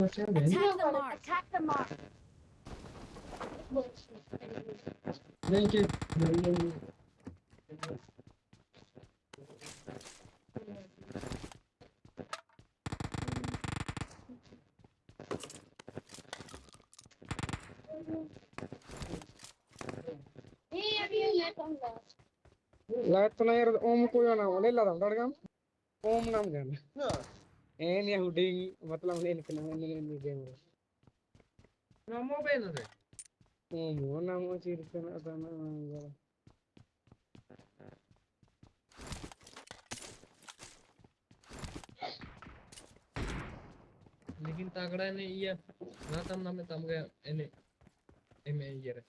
Attack the mark. Attack the mark. Thank you. Lahat to na yaar om ko yo na wale la dam dadgam om nam gan en ya huding मतलब ले निकलना नहीं game Namo be na de. om nam चीर के ना दाना लेकिन तगड़ा ने ये ना तम गया एने एमे ये रे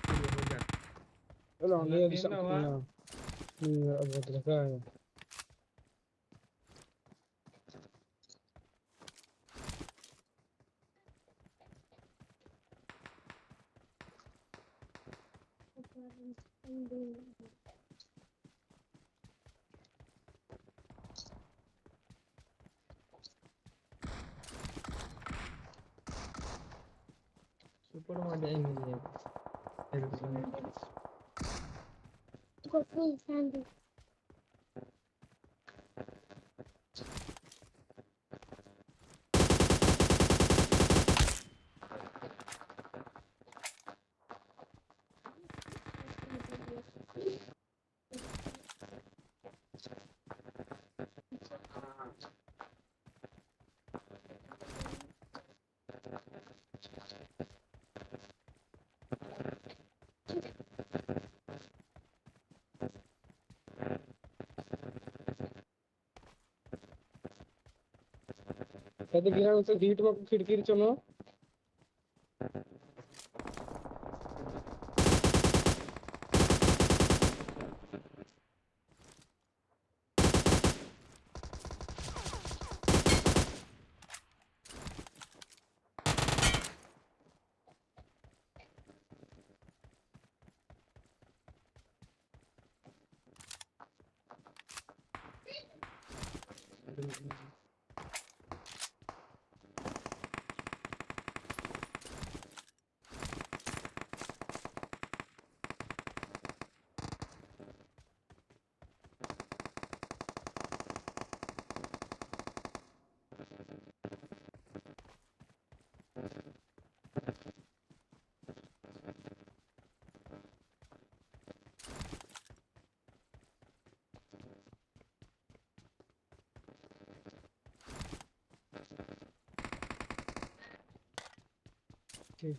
हो गया लो ये भी सब नहीं अब लगा है सुपर मजा आएंगे Go please, Sandy. कहते गिरा उसे सीट में खिड़की चलो ठीक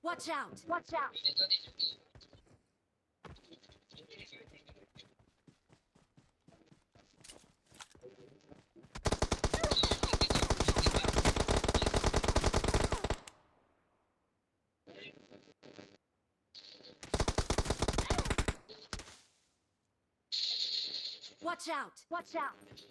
Watch out! Watch out! Watch out! Watch out!